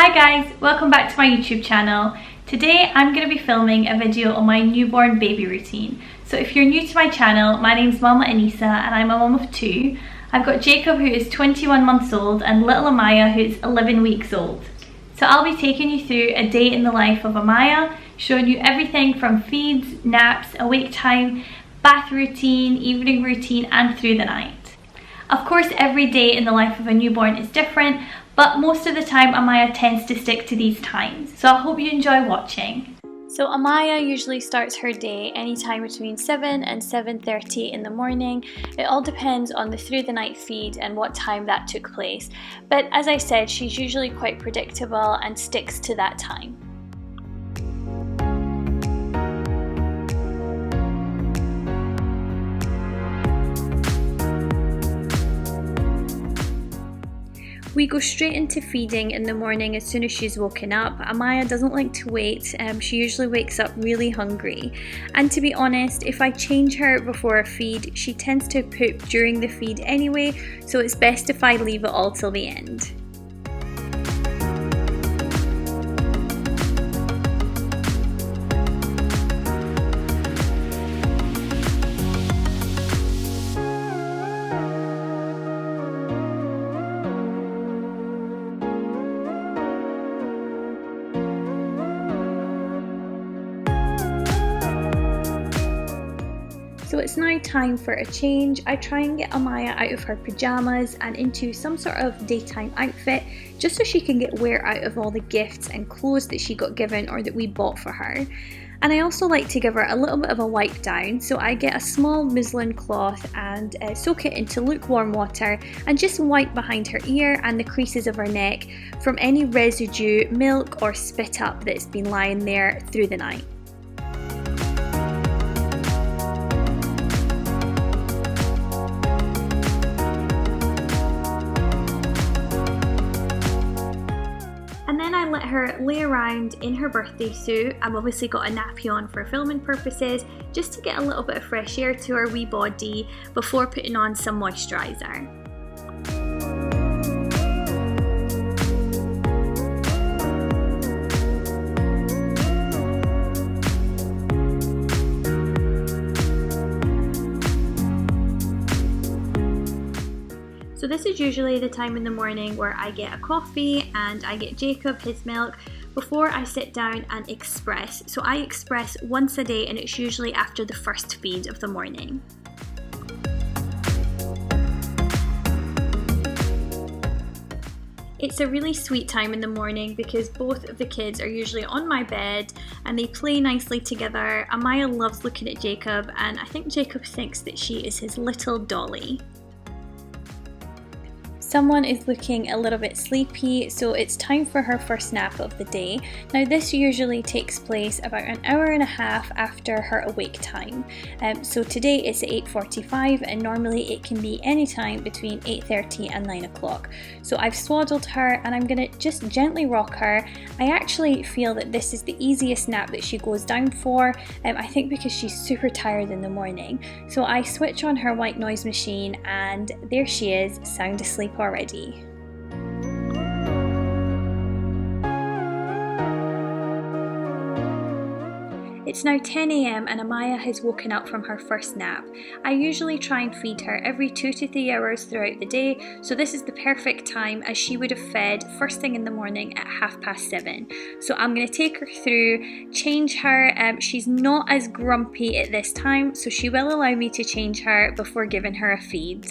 Hi guys, welcome back to my YouTube channel. Today I'm going to be filming a video on my newborn baby routine. So if you're new to my channel, my name's Mama Annissa and I'm a mum of two. I've got Jacob who is 21 months old and little Amaya who is 11 weeks old. So I'll be taking you through a day in the life of Amaya, showing you everything from feeds, naps, awake time, bath routine, evening routine and through the night. Of course every day in the life of a newborn is different, but most of the time Amaya tends to stick to these times. So I hope you enjoy watching. So Amaya usually starts her day anytime between 7 and 7:30 in the morning. It all depends on the through the night feed and what time that took place. But as I said, she's usually quite predictable and sticks to that time. We go straight into feeding in the morning as soon as she's woken up. Amaya doesn't like to wait, she usually wakes up really hungry. And to be honest, if I change her before a feed, she tends to poop during the feed anyway, so it's best if I leave it all till the end. So it's now time for a change. I try and get Amaya out of her pyjamas and into some sort of daytime outfit just so she can get wear out of all the gifts and clothes that she got given or that we bought for her. And I also like to give her a little bit of a wipe down, so I get a small muslin cloth and soak it into lukewarm water and just wipe behind her ear and the creases of her neck from any residue, milk or spit up that's been lying there through the night. And then I let her lay around in her birthday suit. I've obviously got a nappy on for filming purposes, just to get a little bit of fresh air to her wee body before putting on some moisturiser. So this is usually the time in the morning where I get a coffee and I get Jacob his milk before I sit down and express. So I express once a day and it's usually after the first feed of the morning. It's a really sweet time in the morning because both of the kids are usually on my bed and they play nicely together. Amaya loves looking at Jacob and I think Jacob thinks that she is his little dolly. Someone is looking a little bit sleepy, so it's time for her first nap of the day. Now this usually takes place about an hour and a half after her awake time. So today it's at 8:45 and normally it can be any time between 8:30 and 9 o'clock. So I've swaddled her and I'm going to just gently rock her. I actually feel that this is the easiest nap that she goes down for, I think because she's super tired in the morning. So I switch on her white noise machine and there she is, sound asleep already. It's now 10 AM and Amaya has woken up from her first nap. I usually try and feed her every 2 to 3 hours throughout the day, so this is the perfect time as she would have fed first thing in the morning at 7:30. So I'm going to take her through, change her. She's not as grumpy at this time, so she will allow me to change her before giving her a feed.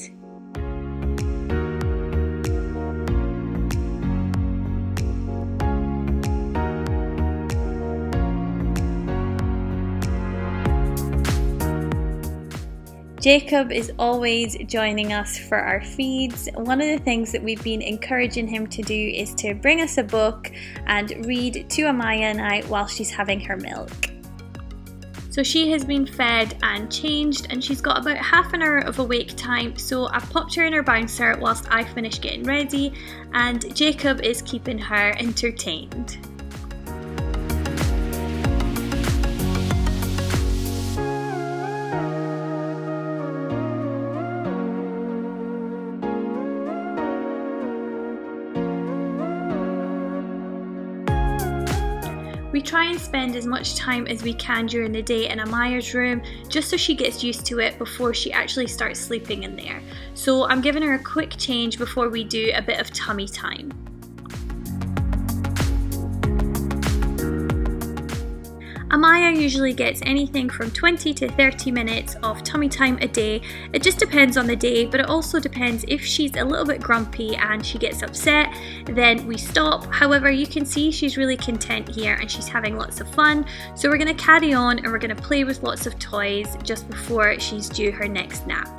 Jacob is always joining us for our feeds. One of the things that we've been encouraging him to do is to bring us a book and read to Amaya and I while she's having her milk. So she has been fed and changed and she's got about half an hour of awake time, so I've popped her in her bouncer whilst I finish getting ready and Jacob is keeping her entertained. We try and spend as much time as we can during the day in Amaya's room just so she gets used to it before she actually starts sleeping in there. So I'm giving her a quick change before we do a bit of tummy time. Amaya usually gets anything from 20 to 30 minutes of tummy time a day. It just depends on the day, but it also depends if she's a little bit grumpy and she gets upset, then we stop. However, you can see she's really content here and she's having lots of fun. So we're going to carry on and we're going to play with lots of toys just before she's due her next nap.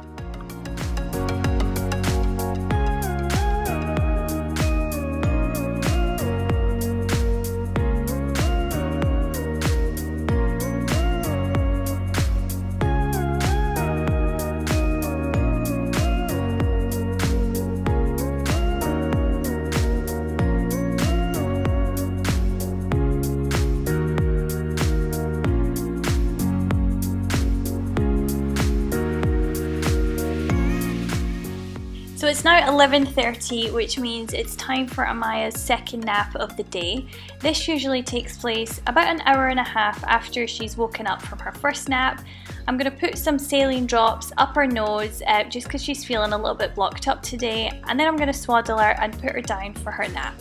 So it's now 11:30, which means it's time for Amaya's second nap of the day. This usually takes place about an hour and a half after she's woken up from her first nap. I'm going to put some saline drops up her nose just because she's feeling a little bit blocked up today, and then I'm going to swaddle her and put her down for her nap.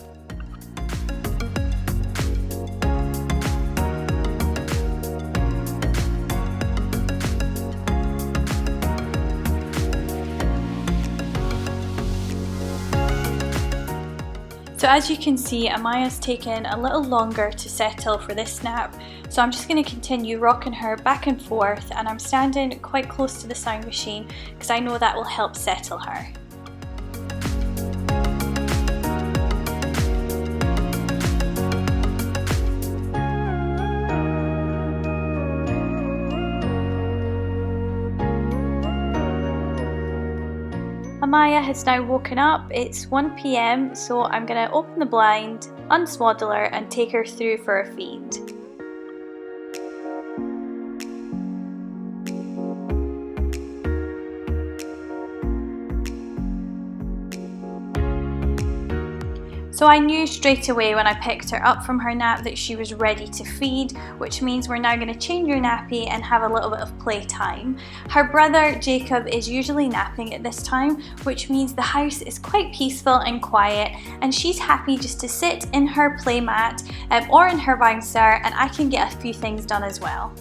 So as you can see, Amaya's taken a little longer to settle for this nap, so I'm just going to continue rocking her back and forth, and I'm standing quite close to the sound machine because I know that will help settle her. Amaya has now woken up. It's 1 PM, so I'm going to open the blind, unswaddle her and take her through for a feed. So I knew straight away when I picked her up from her nap that she was ready to feed, which means we're now going to change her nappy and have a little bit of playtime. Her brother Jacob is usually napping at this time, which means the house is quite peaceful and quiet, and she's happy just to sit in her play mat or in her bouncer, and I can get a few things done as well.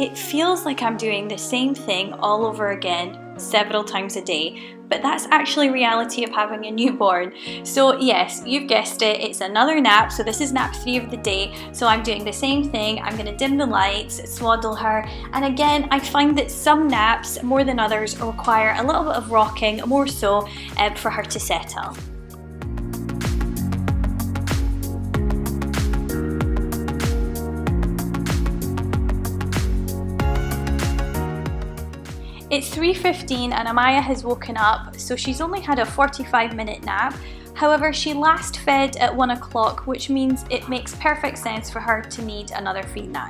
It feels like I'm doing the same thing all over again several times a day, but that's actually reality of having a newborn. So yes, you've guessed it, it's another nap. So this is nap 3 of the day. So I'm doing the same thing. I'm going to dim the lights, swaddle her, and again I find that some naps more than others require a little bit of rocking, more so for her to settle. It's 3:15 and Amaya has woken up, so she's only had a 45-minute nap. However, she last fed at 1 o'clock, which means it makes perfect sense for her to need another feed now.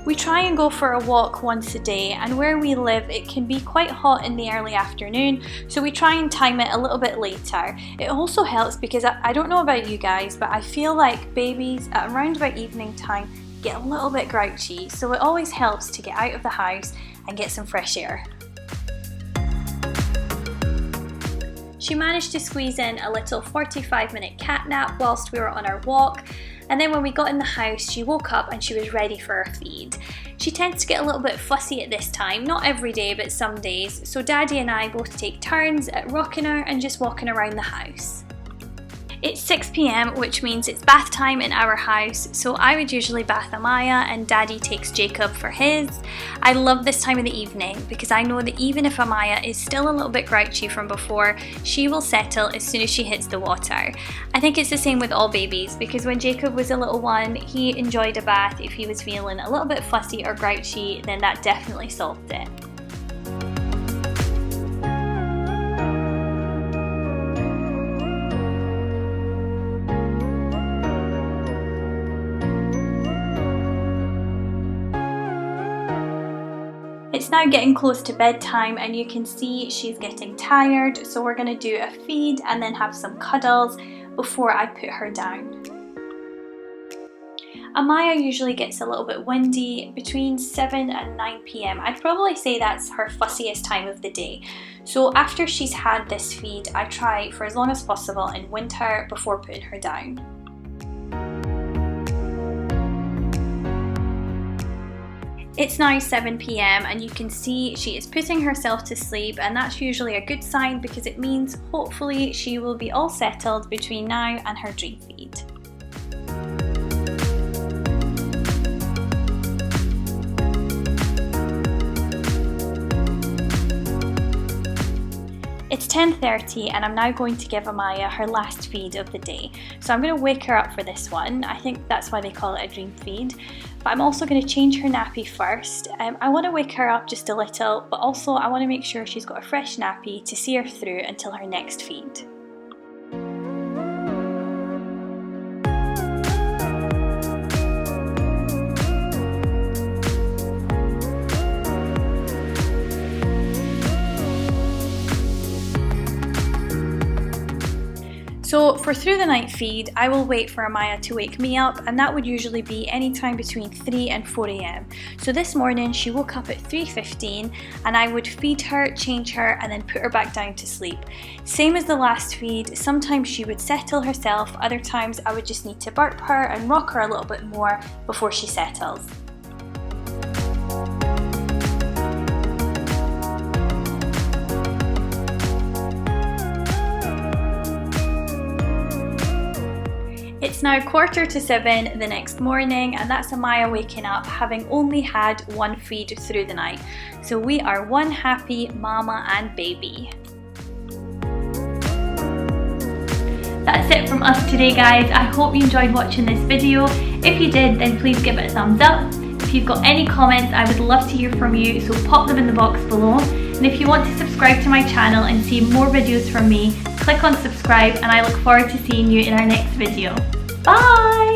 We try and go for a walk once a day, and where we live it can be quite hot in the early afternoon, so we try and time it a little bit later. It also helps because I don't know about you guys, but I feel like babies at around about evening time get a little bit grouchy, so it always helps to get out of the house and get some fresh air. She managed to squeeze in a little 45-minute cat nap whilst we were on our walk, and then when we got in the house she woke up and she was ready for her feed. She tends to get a little bit fussy at this time, not every day but some days, so Daddy and I both take turns at rocking her and just walking around the house. It's 6 p.m, which means it's bath time in our house, so I would usually bath Amaya and Daddy takes Jacob for his. I love this time of the evening because I know that even if Amaya is still a little bit grouchy from before, she will settle as soon as she hits the water. I think it's the same with all babies because when Jacob was a little one, he enjoyed a bath. If he was feeling a little bit fussy or grouchy, then that definitely solved it. It's now getting close to bedtime and you can see she's getting tired, so we're going to do a feed and then have some cuddles before I put her down. Amaya usually gets a little bit windy between 7 and 9 p.m. I'd probably say that's her fussiest time of the day. So after she's had this feed, I try for as long as possible and wind her before putting her down. It's now 7 p.m. and you can see she is putting herself to sleep, and that's usually a good sign because it means hopefully she will be all settled between now and her dream feed. It's 10:30 and I'm now going to give Amaya her last feed of the day. So I'm going to wake her up for this one. I think that's why they call it a dream feed. But I'm also going to change her nappy first. I want to wake her up just a little, but also I want to make sure she's got a fresh nappy to see her through until her next feed. So for through the night feed, I will wait for Amaya to wake me up, and that would usually be any time between 3 and 4 a.m. So this morning she woke up at 3:15 and I would feed her, change her and then put her back down to sleep. Same as the last feed, sometimes she would settle herself, other times I would just need to burp her and rock her a little bit more before she settles. It's now 6:45 the next morning and that's Amaya waking up having only had one feed through the night. So we are one happy mama and baby. That's it from us today guys. I hope you enjoyed watching this video. If you did, then please give it a thumbs up. If you've got any comments, I would love to hear from you, so pop them in the box below. And if you want to subscribe to my channel and see more videos from me, click on subscribe and I look forward to seeing you in our next video. Bye!